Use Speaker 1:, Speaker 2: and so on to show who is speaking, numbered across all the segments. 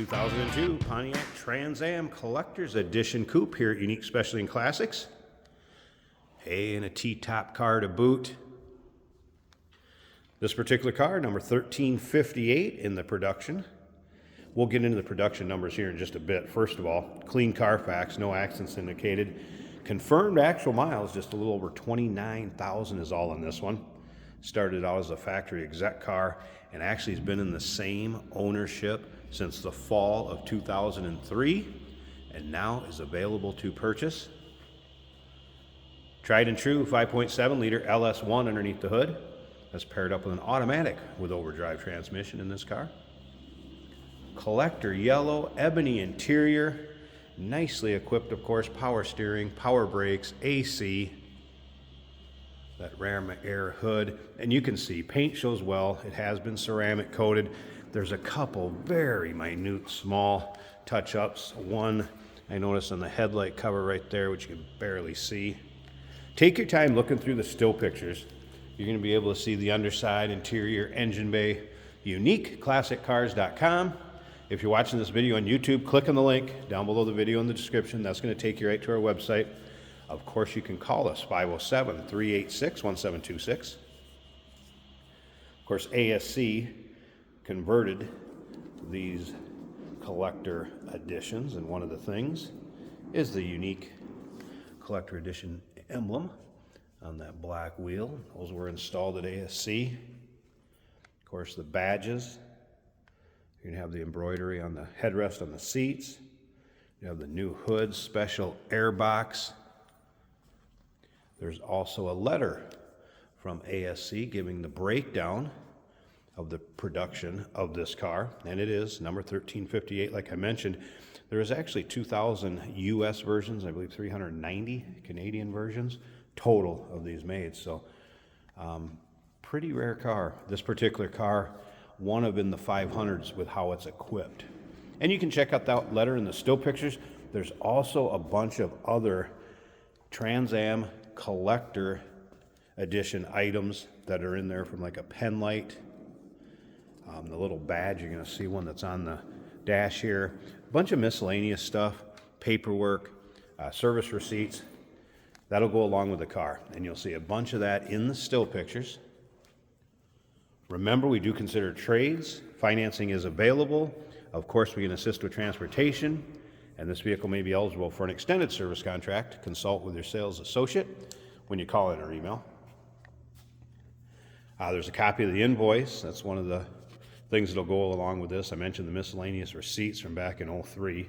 Speaker 1: 2002 Pontiac Trans Am Collector's Edition Coupe here at Unique Specialty and Classics. Hey, and a T-top car to boot. This particular car, number 1358 in the production. We'll get into the production numbers here in just a bit. First of all, clean Carfax, no accidents indicated. Confirmed actual miles, just a little over 29,000 is all in this one. Started out as a factory exec car and actually has been in the same ownership since the fall of 2003 and now is available to purchase. Tried and true 5.7 liter LS1 underneath the hood. That's paired up with an automatic with overdrive transmission in this car. Collector yellow, ebony interior, nicely equipped, of course, power steering, power brakes, AC, that Ram Air hood, and you can see paint shows well. It has been ceramic coated. There's a couple very minute, small touch-ups. One I noticed on the headlight cover right there, which you can barely see. Take your time looking through the still pictures. You're going to be able to see the underside, interior, engine bay. UniqueClassicCars.com. If you're watching this video on YouTube, click on the link down below the video in the description. That's going to take you right to our website. Of course, you can call us, 507-386-1726. Of course, ASC converted these collector editions, and one of the things is the unique collector edition emblem on that black wheel. Those were installed at ASC. Of course, the badges. You're going to have the embroidery on the headrest on the seats. You have the new hood, special air box. There's also a letter from ASC giving the breakdown of the production of this car, and it is number 1358, like I mentioned. There is actually 2,000 US versions, I believe 390 Canadian versions total of these made, so pretty rare car. This particular car, one of in the 500s with how it's equipped. And you can check out that letter in the still pictures. There's also a bunch of other Trans Am collector edition items that are in there, from like a pen light, the little badge, you're going to see one that's on the dash here, a bunch of miscellaneous stuff, paperwork, service receipts. That'll go along with the car, and you'll see a bunch of that in the still pictures. Remember, we do consider trades. Financing is available. Of course, we can assist with transportation, and this vehicle may be eligible for an extended service contract. Consult with your sales associate when you call in or email. There's a copy of the invoice. That's one of the things that'll go along with this. I mentioned the miscellaneous receipts from back in '03.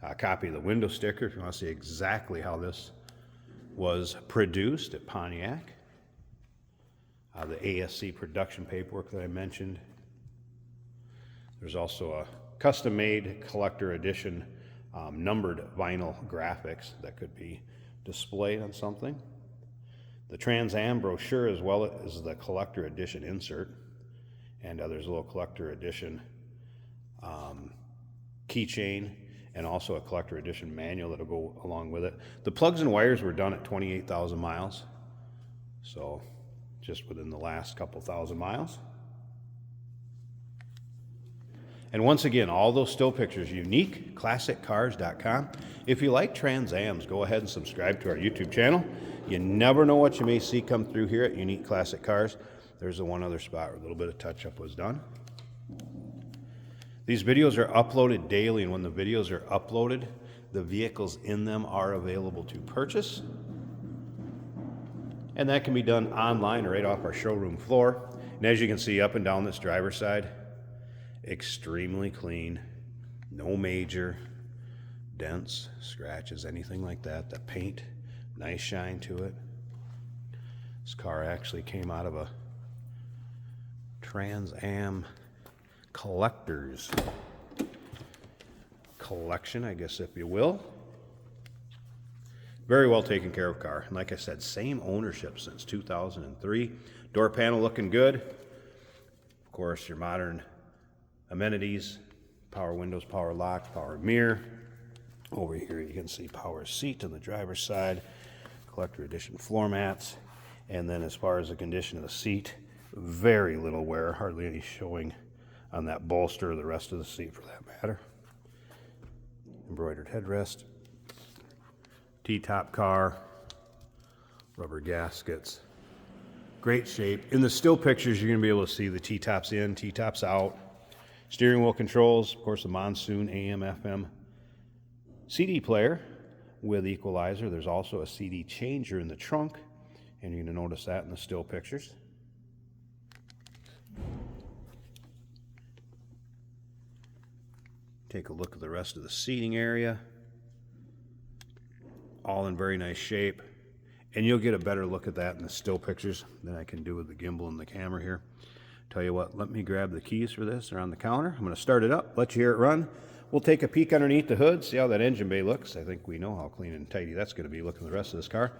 Speaker 1: A copy of the window sticker if you want to see exactly how this was produced at Pontiac. The ASC production paperwork that I mentioned. There's also a custom-made collector edition numbered vinyl graphics that could be displayed on something. The Trans Am brochure, as well as the collector edition insert. And there's a little collector edition keychain, and also a collector edition manual that'll go along with it. The plugs and wires were done at 28,000 miles. So just within the last couple thousand miles. And once again, all those still pictures, UniqueClassicCars.com. If you like Trans Ams, go ahead and subscribe to our YouTube channel. You never know what you may see come through here at Unique Classic Cars. There's the one other spot where a little bit of touch-up was done. These videos are uploaded daily, and when the videos are uploaded, the vehicles in them are available to purchase. And that can be done online or right off our showroom floor. And as you can see up and down this driver's side, extremely clean, no major dents, scratches, anything like that. The paint, nice shine to it. This car actually came out of a Trans Am collector's collection, I guess, if you will. Very well taken care of car. And like I said, same ownership since 2003. Door panel looking good. Of course, your modern amenities, power windows, power locks, power mirror. Over here you can see power seat on the driver's side, collector edition floor mats. And then as far as the condition of the seat, very little wear, hardly any showing on that bolster or the rest of the seat for that matter. Embroidered headrest, T-top car, rubber gaskets. Great shape. In the still pictures, you're going to be able to see the T-tops in, T-tops out. Steering wheel controls, of course, the Monsoon AM, FM. CD player with equalizer. There's also a CD changer in the trunk, and you're going to notice that in the still pictures. Take a look at the rest of the seating area. All in very nice shape. And you'll get a better look at that in the still pictures than I can do with the gimbal and the camera here. Tell you what, let me grab the keys for this. They're on the counter. I'm going to start it up, let you hear it run. We'll take a peek underneath the hood, see how that engine bay looks. I think we know how clean and tidy that's going to be looking at the rest of this car.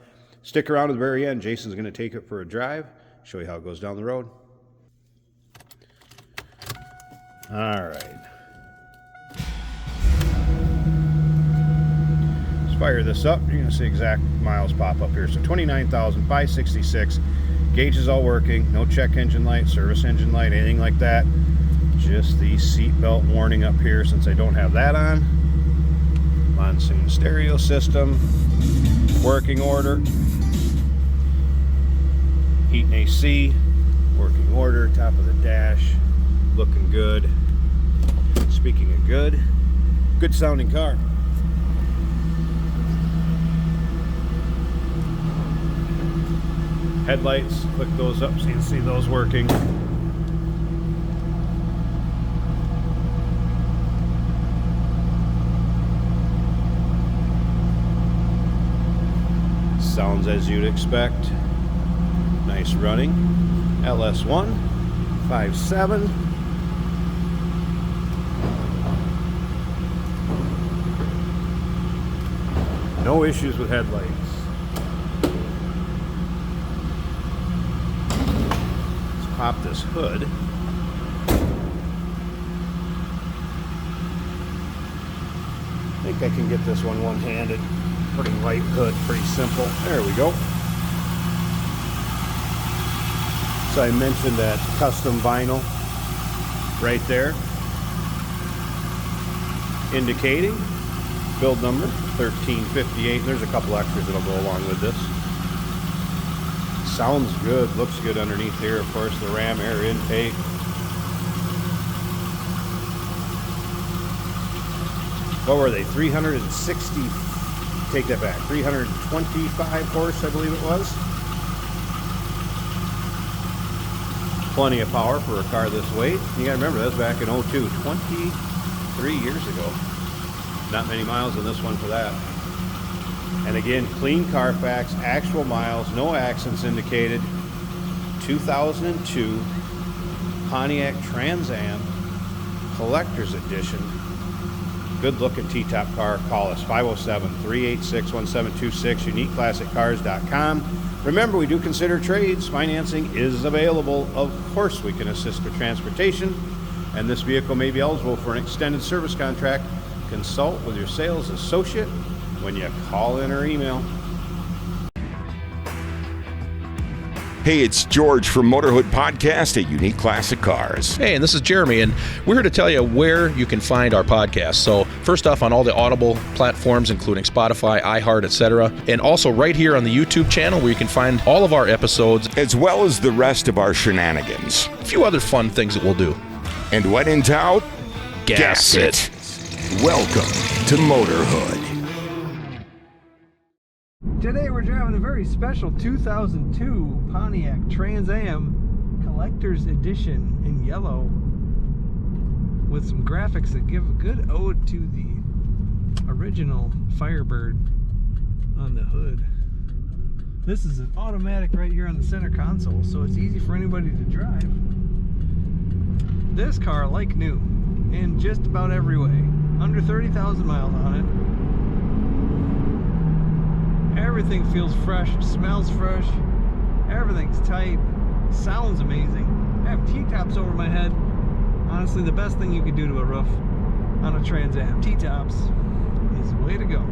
Speaker 1: Stick around to the very end. Jason's going to take it for a drive, show you how it goes down the road. All right. Fire this up, you're going to see exact miles pop up here. So 29,566. Gauge is all working. No check engine light, service engine light, anything like that. Just the seat belt warning up here since I don't have that on. Monsoon stereo system. Working order. Heat and AC. Working order. Top of the dash. Looking good. Speaking of good, good sounding car. Headlights, click those up so you can see those working. Sounds as you'd expect. Nice running. LS1 57. No issues with headlights. Pop this hood. I think I can get this one-handed. Pretty light hood, pretty simple. There we go. So I mentioned that custom vinyl right there, indicating build number 1358. There's a couple extras that'll go along with this. Sounds good, looks good underneath here. Of course, the Ram air intake. What were they? 360, take that back, 325 horse, I believe it was. Plenty of power for a car this weight. You gotta remember, that was back in 02, 23 years ago. Not many miles on this one for that. And again, clean Carfax, actual miles, no accidents indicated. 2002 Pontiac Trans Am Collector's Edition. Good looking T-top car. Call us 507-386-1726, uniqueclassiccars.com. Remember, we do consider trades. Financing is available. Of course, we can assist with transportation. And this vehicle may be eligible for an extended service contract. Consult with your sales associate when you call in or email.
Speaker 2: Hey, it's George from Motorhood Podcast at Unique Classic Cars.
Speaker 3: Hey, and this is Jeremy, and we're here to tell you where you can find our podcast. So first off, on all the Audible platforms, including Spotify, iHeart, etc., and also right here on the YouTube channel where you can find all of our episodes,
Speaker 2: as well as the rest of our shenanigans.
Speaker 3: A few other fun things that we'll do.
Speaker 2: And when in doubt,
Speaker 3: gas it.
Speaker 2: Welcome to Motorhood.
Speaker 4: Today we're driving a very special 2002 Pontiac Trans Am Collector's Edition in yellow with some graphics that give a good ode to the original Firebird on the hood. This is an automatic right here on the center console, so it's easy for anybody to drive. This car, like new, in just about every way. Under 30,000 miles on it. Everything feels fresh, smells fresh, everything's tight, sounds amazing. I have T-tops over my head. Honestly, the best thing you could do to a roof on a Trans Am. T-tops is the way to go.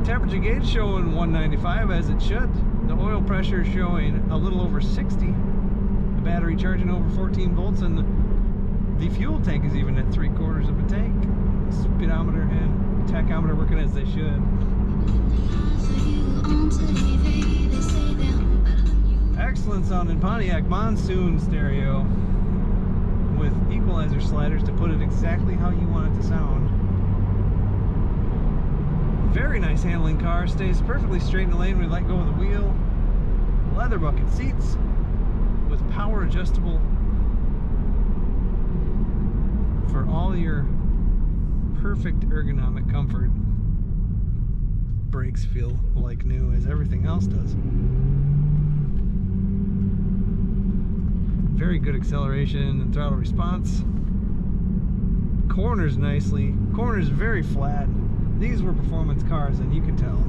Speaker 4: Temperature gauge showing 195 as it should. The oil pressure showing a little over 60. The battery charging over 14 volts, and The fuel tank is even at 3/4 of a tank. Speedometer and tachometer working as they should. Excellent sound in Pontiac monsoon stereo with equalizer sliders to put it exactly how you want it to sound. Very nice handling car, stays perfectly straight in the lane when you let go of the wheel. Leather bucket seats with power adjustable for all your perfect ergonomic comfort. Brakes feel like new as everything else does. Very good acceleration and throttle response. Corners nicely. Corners very flat. These were performance cars, and you can tell.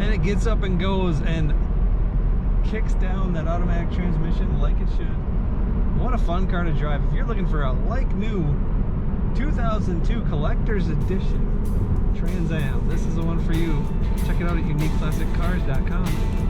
Speaker 4: And it gets up and goes and kicks down that automatic transmission like it should. What a fun car to drive. If you're looking for a like-new 2002 Collector's Edition Trans Am, this is the one for you. Check it out at uniqueclassiccars.com.